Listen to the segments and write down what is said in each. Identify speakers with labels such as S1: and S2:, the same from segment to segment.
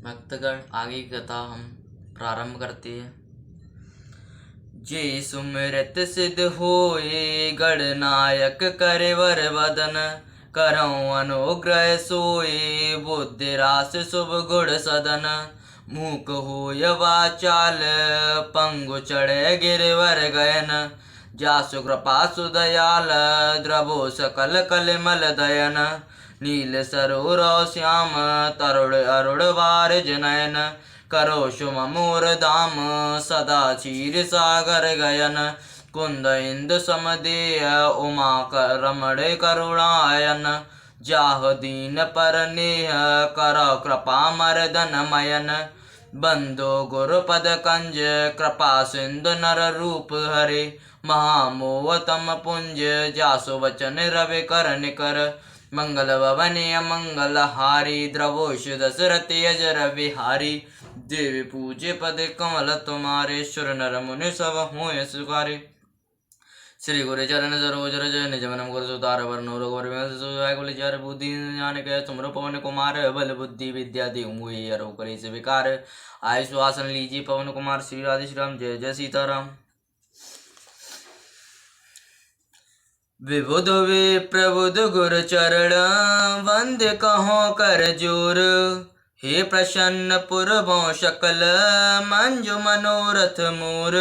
S1: भक्तगण आगे की कथा हम प्रारंभ करते हैं। जे सुमिरत सिद्ध होए गणनायक करे वर वदन, करऊँ अनुग्रह सोए बुद्धि रास शुभ गुण सदन। मूक होय वाचाल पंगु चढ़े गिरवर गयन, जासु कृपा सुदयाल द्रवो सकल कलिमल दयन। नील सरोरव श्याम तरुण अरुण वारिज नयन, करो शुममूर धाम सदा क्षीर सागर गयन। कुंद इंद समदेय उमा रमण करुणायन, जाह दीन पर नेह करो कृपा मर्दन मयन। बंदो गुरुपद कंज कृपा सिंधु नर रूप हरे, महामोह तम पुंज जासु वचन रवि कर निकर। मंगल भवने मंगल हारी द्रवोष दशरथ अजर विहारी, देवी पूज्य पद कमल तुम्हारे सुर नर मुनि सब होय सुखारे। श्री गुरु चरण सरोज रज निज मन गुरु सुतार वरनो रघुवर विमल सुजाय कुल चार बुद्धि ज्ञान के तुमरो पवन कुमार, बल बुद्धि विद्या देहु अरो करे से विकार। आय सुहासन लीजिए पवन कुमार, श्री राधे श्री राम, जय जय सीताराम। विबुध विप्रबुध गुर चरण वंद्य कहो कर जोर, हे प्रसन्न पुरबो सकल मंजु मनोरथ मोर।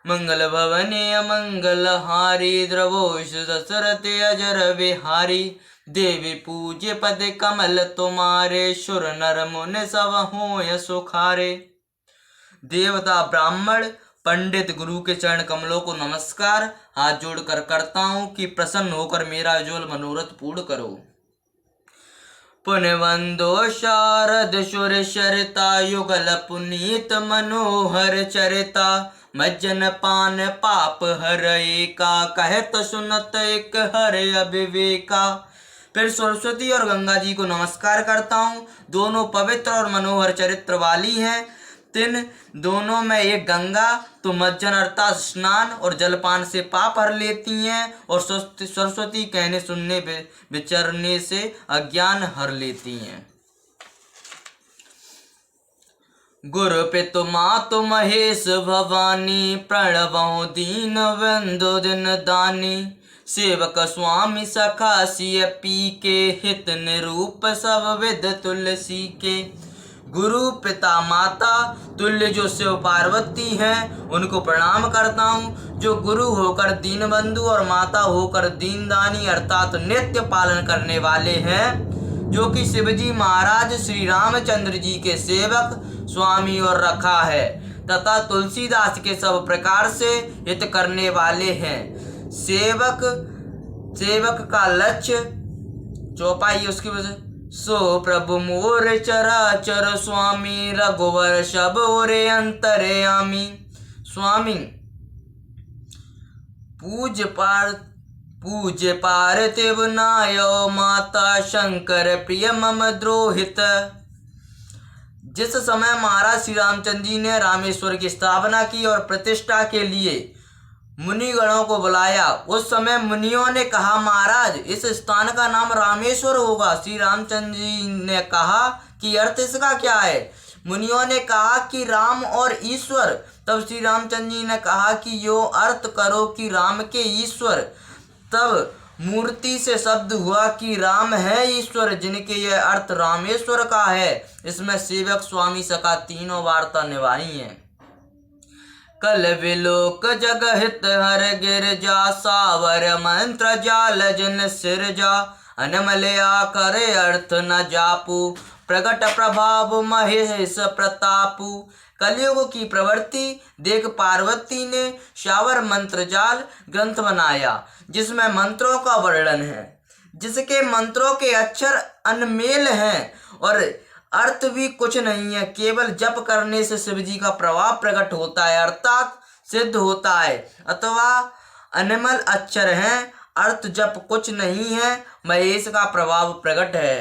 S1: मंगल भवने अमंगल हारी द्रवोष दशरथ अजर विहारी, देवी पूज्य पद कमल तुम्हारे सुर नर मुनि सब होय सुखारे। देवता ब्राह्मण पंडित गुरु के चरण कमलों को नमस्कार हाथ जोड़कर करता हूँ कि प्रसन्न होकर मेरा उज्ज्वल मनोरथ पूर्ण करो। पुण्यवंदो शारद सुर शरिता युगल पुनीत मनोहर चरिता, मज्जन पान पाप हर एका कहत सुनत एक हर अविवेका। फिर सरस्वती और गंगा जी को नमस्कार करता हूँ, दोनों पवित्र और मनोहर चरित्र वाली हैं। तिन दोनों में एक गंगा तो मज्जन अर्थात स्नान और जलपान से पाप हर लेती हैं, और सरस्वती कहने सुनने विचरने से अज्ञान हर लेती हैं। गुरु पितु मातु महेश भवानी, प्रणवो दीन बंधु दिन दानी। सेवक स्वामी सखा सिय पी के, हित निरूप सब विद तुलसी के। गुरु पिता माता तुल्य जो शिव पार्वती हैं उनको प्रणाम करता हूँ, जो गुरु होकर दीन बंधु और माता होकर दीनदानी अर्थात नित्य पालन करने वाले हैं, जो कि शिवजी महाराज श्री रामचंद्र जी के सेवक स्वामी और रखा है, तथा तुलसीदास के सब प्रकार से हित करने वाले हैं। सेवक का लक्ष्य चौपाई उसकी वजह। सो प्रभु मोर चराचर स्वामी, रघुवर शब ओरे अंतर्यामी। स्वामी पूज्य पार्थिव नायो, माता शंकर प्रिय मम द्रोहित। जिस समय महाराज श्री रामचंद्र जी ने रामेश्वर की स्थापना की और प्रतिष्ठा के लिए मुनिगणों को बुलाया, उस समय मुनियों ने कहा महाराज इस स्थान का नाम रामेश्वर होगा। श्री रामचंद्र जी ने कहा कि अर्थ इसका क्या है। मुनियों ने कहा कि राम और ईश्वर। तब श्री रामचंद्र जी ने कहा कि यो अर्थ करो कि राम के ईश्वर। तब मूर्ति से शब्द हुआ कि राम है ईश्वर, जिनके यह अर्थ रामेश्वर का है। इसमें सेवक स्वामी सका तीनों वार्ता निभाई है। कल विलोक जग हित हर गिरजा, सावर मंत्र जाल जिन सिरजा। अनमलया करे अर्थ न जापू, प्रगट प्रभाव महेश प्रतापू। कलयुग की प्रवृत्ति देख पार्वती ने शावर मंत्र जाल ग्रंथ बनाया, जिसमें मंत्रों का वर्णन है, जिसके मंत्रों के अक्षर अनमेल हैं और अर्थ भी कुछ नहीं है। केवल जप करने से शिव जी का प्रभाव प्रकट होता है अर्थात सिद्ध होता है, अथवा अनमल अक्षर हैं, अर्थ जप कुछ नहीं है, महेश का प्रभाव प्रकट है।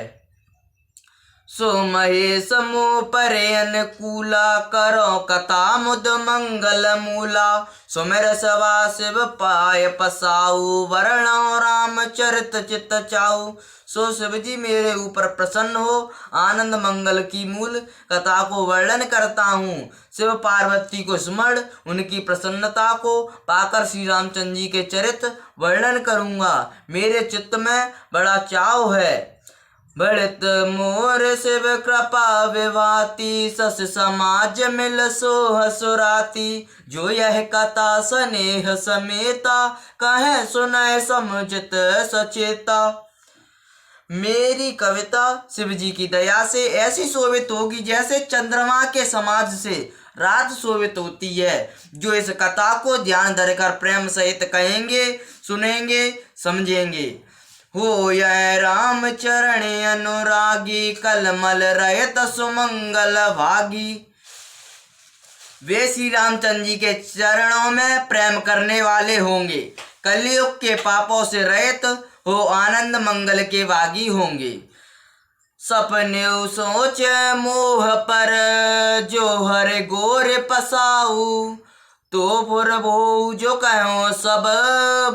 S1: सो महेश मुँह परे अनुकूला, करो कथा मुद मंगल मूला। सुमिर सवा शिव पाय पसाऊ, वर्णो रामचरित चित चाऊ। सो शिव जी मेरे ऊपर प्रसन्न हो, आनंद मंगल की मूल कथा को वर्णन करता हूँ। शिव पार्वती को स्मरण, उनकी प्रसन्नता को पाकर श्री रामचंद्र जी के चरित्र वर्णन करूँगा। मेरे चित्त में बड़ा चाव है। बढ़त मोर शिव कृपा विभाति, सस समाज मिल सोह सुराती। जो यह कथा स्नेह समेता, कहे सुनय समझित सचेता। मेरी कविता शिव जी की दया से ऐसी शोभित होगी जैसे चंद्रमा के समाज से रात शोभित होती है। जो इस कथा को ध्यान धरकर प्रेम सहित कहेंगे, सुनेंगे, समझेंगे। हो यह राम चरण अनुरागी, कलमल रहत सुमंगल भागी। वे श्री रामचंद्र जी के चरणों में प्रेम करने वाले होंगे, कलयुग के पापों से रहित हो आनंद मंगल के भागी होंगे। सपने सोच मोह पर, जो हर गोर पसाऊ। तो पुर भो जो कहो सब,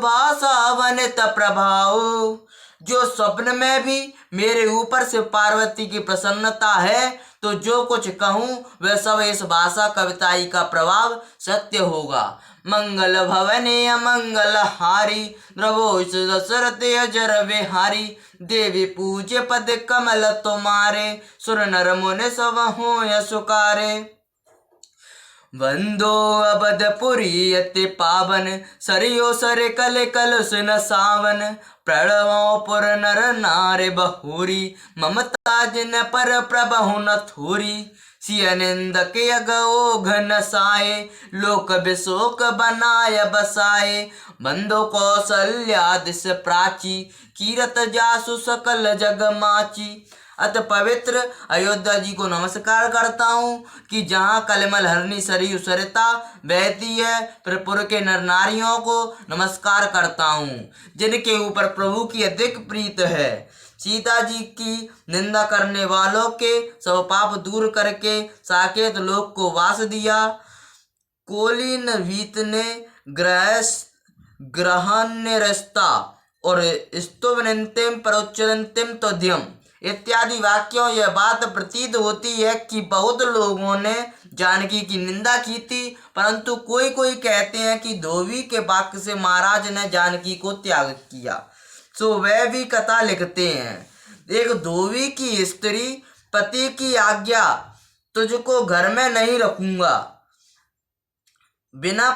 S1: भाषा वनित प्रभाव। जो स्वप्न में भी मेरे ऊपर से पार्वती की प्रसन्नता है, तो जो कुछ कहूँ वह सब इस भाषा कविताई का प्रभाव सत्य होगा। मंगल भवने अमंगल हारी, द्रवो दशरथ अजर विहारी। देवी पूज्य पद कमल तुम्हारे, सुर नर मुनि सब हो सुकारे। वंदो अबधपुरी अति पावन, सरियो सर कल कल सुन सावन। प्रणवो पुर नर नारे बहुरी, ममता जिन पर प्रभु न थोरी। सिय निंदक यगो घन साए, लोक विशोक बनाय बसाए। बंधु कौशल्या दिस प्राची, कीरत जासु सकल जग माची। अत पवित्र अयोध्या जी को नमस्कार करता हूँ कि जहाँ कलमल हरनी सरयू सरिता बहती है। त्रिपुर के नर नारियों को नमस्कार करता हूँ जिनके ऊपर प्रभु की अधिक प्रीत है। सीता जी की निंदा करने वालों के सब पाप दूर करके साकेत लोक को वास दिया। कोलिन वीत ने ग्रहण्य रस्ता और स्तुवनंतिम परोच्चरंतिम तोध्यम इत्यादि वाक्यों यह बात प्रतीत होती है कि बहुत लोगों ने जानकी की निंदा की थी, परंतु कोई कोई कहते हैं कि धोबी के वाक्य से महाराज ने जानकी को त्याग किया। सो वह भी कथा लिखते हैं। एक धोबी की स्त्री पति की आज्ञा तुझको घर में नहीं रखूंगा, बिना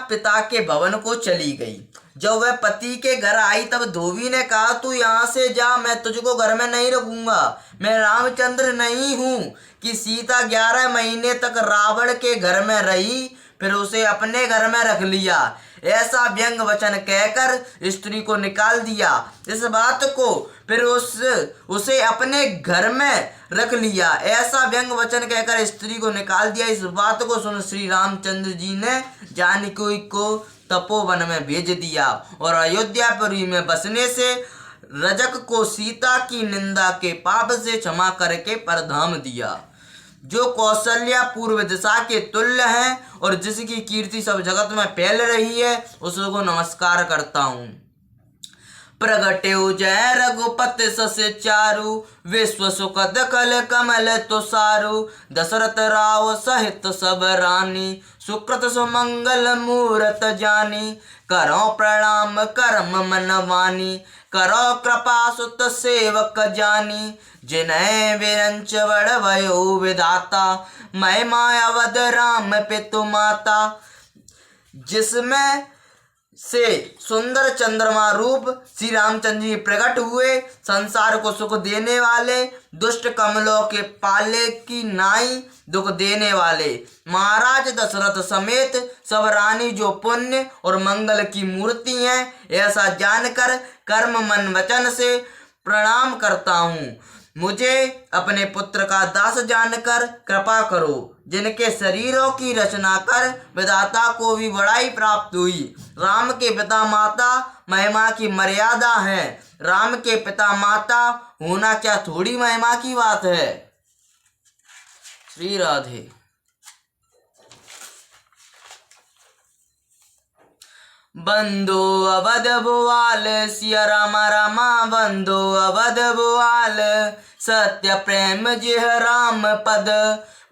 S1: पिता के भवन को चली गई। जब वह पति के घर आई तब धोबी ने कहा, तू यहाँ से जा, मैं तुझको घर में नहीं रखूंगा। मैं रामचंद्र नहीं हूँ कि सीता 11 महीने तक रावण के घर में रही, फिर उसे अपने घर में रख लिया। ऐसा व्यंग वचन कहकर स्त्री को निकाल दिया। इस बात को फिर उसे अपने घर में रख लिया, ऐसा व्यंग वचन कहकर स्त्री को निकाल दिया। इस बात को सुन श्री रामचंद्र जी ने जानकी को तपोवन में भेज दिया और अयोध्यापुरी में बसने से रजक को सीता की निंदा के पाप से क्षमा करके परधाम दिया। जो कौशल्या पूर्व दिशा के तुल्य है और जिसकी कीर्ति सब जगत में फैल रही है, उसको नमस्कार करता हूँ। प्रगट्यो जय रघुपति ससे चारु, विश्व सुखद कल कमल तुषारु। दशरथ राव सहित सब रानी, सुकृत सुमंगल मूरत जानी। करो प्रणाम कर्म मन वानी, करो कृपा सुत सेवक जानी। जिन्हें विरंच बड़ भयो विधाता, मैं मायावद राम पितु माता। जिसमें से सुंदर चंद्रमा रूप श्री रामचंद्र जी प्रकट हुए, संसार को सुख देने वाले, दुष्ट कमलों के पाले की नाई दुख देने वाले महाराज दशरथ समेत सब रानी जो पुण्य और मंगल की मूर्ति हैं, ऐसा जानकर कर्म मन वचन से प्रणाम करता हूँ। मुझे अपने पुत्र का दास जानकर कृपा करो, जिनके शरीरों की रचना कर विधाता को भी बड़ाई प्राप्त हुई। राम के पिता माता महिमा की मर्यादा है। राम के पिता माता होना क्या थोड़ी महिमा की बात है। श्री राधे। बंदो अवध भुआल सिया रामा रामा, बंदो अवध भुआल सत्य प्रेम जिह राम पद,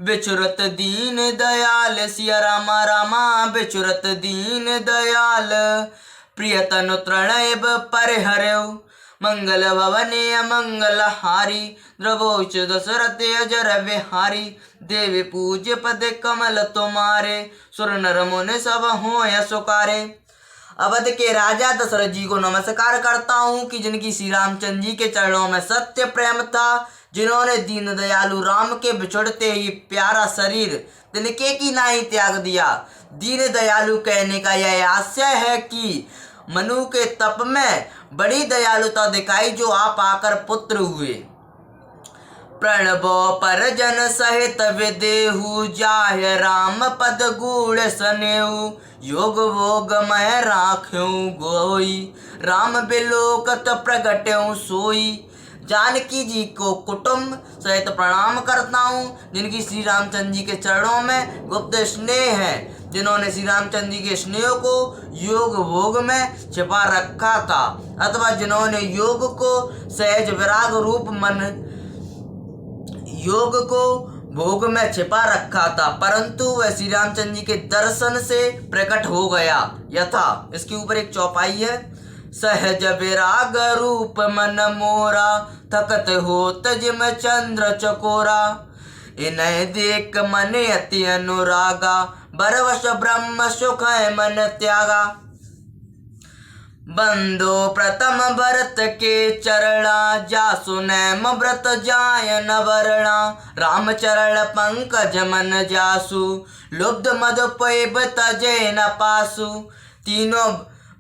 S1: बिचुरत दीन दयाल सिया रामा रामा, बिचुरत दीन दयाल। प्रियतनु तृणैव परिहरौ, मंगल भवने अमंगल हारी, द्रवोच दशरथ अजर विहारी, देवी पूज्य पद कमल तुम्हारे, सुर नर मुनि सब हो यशुकारे। अवध के राजा दशरथ जी को नमस्कार करता हूँ कि जिनकी श्री रामचंद्र जी के चरणों में सत्य प्रेम था, जिन्होंने दीन दयालु राम के बिछुड़ते ही प्यारा शरीर तिनके की नाई त्याग दिया। दीन दयालु कहने का यह आशय है कि मनु के तप में बड़ी दयालुता दिखाई, जो आप आकर पुत्र हुए। प्रणबो परजन सहित विदेहु, जाय राम पद गूढ़ सनेहु, योग भोग मह राख्यूं गोई, राम बिलोकत प्रगट्यूं सोई। जानकी जी को कुटुंब सहित प्रणाम करता हूँ, जिनकी श्री रामचंद्र जी के चरणों में गुप्त स्नेह है, जिन्होंने श्री रामचंद्र जी के स्नेह को योग भोग में छिपा रखा था, अथवा जिन्होंने योग को सहज विराग रूप मन योग को भोग में छिपा रखा था, परंतु वह श्री रामचंद्र जी के दर्शन से प्रकट हो गया। यथा इसके ऊपर एक चौपाई है। सहज विराग रूप मन मोरा, थकत होत जिम चंद्र चकोरा, इन्हें देख मन अति अनुरागा, बरवश ब्रह्म सुख है मन त्यागा। बंदो प्रथम भरत के चरणा, जासु नैम व्रत जाय न वर्णा, राम चरण पंकज मन जासु, लुब्ध मधु पैब तजे न पासु। तीनों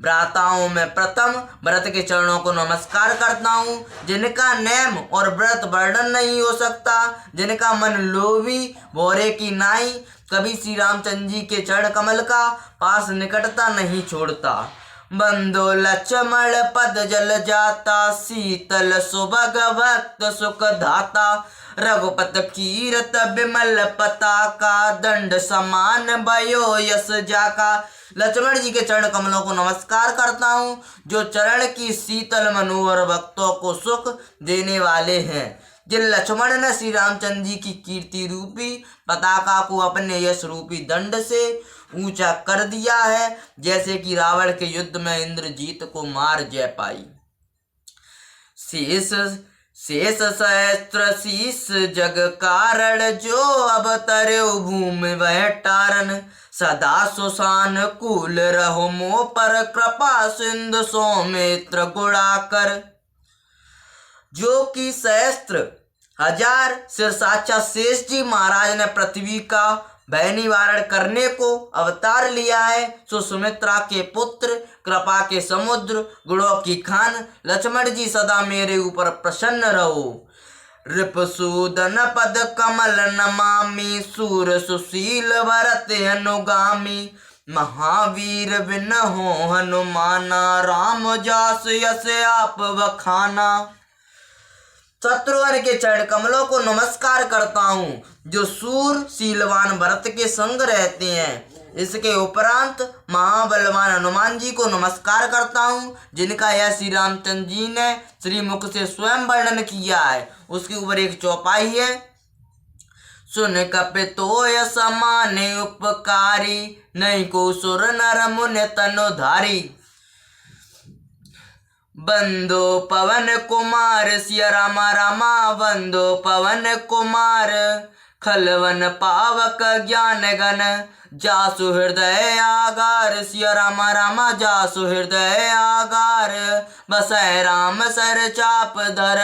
S1: भ्राताओं में प्रथम भरत के चरणों को नमस्कार करता हूँ, जिनका नेम और व्रत वर्णन नहीं हो सकता, जिनका मन लोभी भौरे की नाई कभी श्री रामचंद्र जी के चरण कमल का पास निकटता नहीं छोड़ता। बंदो लक्ष्मण पद जल जाता, शीतल सुभग भक्त सुख धाता, रघुपत कीरत बिमल पताका, दंड समान भयो यस जाका। लक्ष्मण जी के चरण कमलों को नमस्कार करता हूँ, जो चरण की शीतल मनोहर भक्तों को सुख देने वाले हैं। जिन लक्ष्मण ने श्री रामचंद्र जी की कीर्ति रूपी पताका को अपने यश रूपी दंड से ऊंचा कर दिया है, जैसे कि रावण के युद्ध में इंद्रजीत को मार जय पाई। शेष सहस्त्र शीस जग कारण, जो अवतरे भूमि वह तारन, सदा सुशान कूल रहो मो पर, कृपा सिंधु सौमित्र गुणाकर। जो कि सहस्त्र हजार सिर साक्षात शेष जी महाराज ने पृथ्वी का भय निवारण करने को अवतार लिया है, सो सुमित्रा के पुत्र कृपा के समुद्र गुणों की खान लक्ष्मण जी सदा मेरे ऊपर प्रसन्न रहो। रिपसूदन पद कमल नमामि, सूर सुशील भरत अनुगामी, महावीर बिन हो हनुमाना, राम जास यस आप बखाना। शत्रुघ्न के चरण कमलों को नमस्कार करता हूँ, जो सूर शीलवान भरत के संग रहते हैं। इसके उपरांत महाबलवान हनुमान जी को नमस्कार करता हूँ, जिनका यह श्री रामचंद्र जी ने श्रीमुख से स्वयं वर्णन किया है। उसके ऊपर एक चौपाई है। सुन कपितोय समाने उपकारी, नहीं को सुर नर मुनि तनुधारी। बंदो पवन कुमार सिया रामा रामा, बंदो पवन कुमार, खलवन पावक ज्ञान गण, जासु हृदय आगार सिया रामा रामा, जासु हृदय आगार। बसै राम सर चाप धर,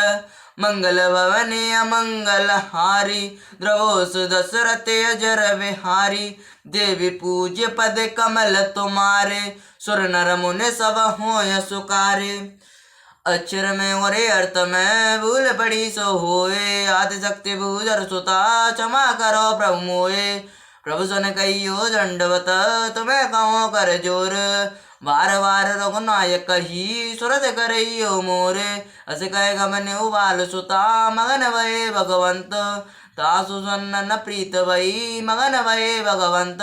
S1: मंगल भवने अमंगल हारी, द्रवोस दशरथ अजर विहारी, देवी पूज्य पद कमल तुम्हारे, सुर नर मुनि सब हो यशुकारे। अक्षर में और अर्थ में भूल पड़ी सो होए, आदि शक्ति भूधर सुता क्षमा करो प्रभु मोए। प्रभु सुन कहियो दंडवत तुम्हें कहो कर जोर, बार बार रघुनायक ही सुरत करइयो मोर। अस कह गमन उबाल सुता मगन भये भगवंत, तासु सुनन प्रीत भई मगन भये भगवंत।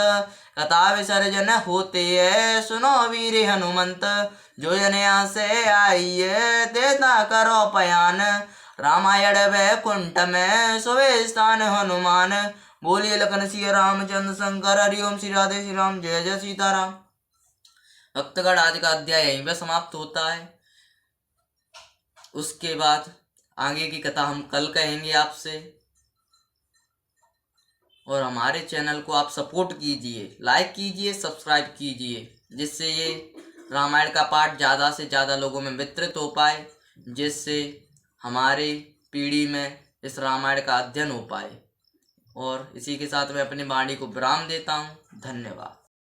S1: कथा विसर्जन होते है सुनो वीर हनुमंत, जो जन से आइए देता करो पयान। रामायण वैकुंठ में सुबे स्थान हनुमान, बोलिए लखन सिया रामचंद्र शंकर, हरिओम श्री राधे श्री राम, जय जय सीताराम। भक्तगण आज का अध्याय यहीं पर समाप्त होता है। उसके बाद आगे की कथा हम कल कहेंगे आपसे। और हमारे चैनल को आप सपोर्ट कीजिए, लाइक कीजिए, सब्सक्राइब कीजिए, जिससे ये रामायण का पाठ ज़्यादा से ज़्यादा लोगों में वितरित हो पाए, जिससे हमारी पीढ़ी में इस रामायण का अध्ययन हो पाए। और इसी के साथ मैं अपनी वाणी को विराम देता हूँ। धन्यवाद।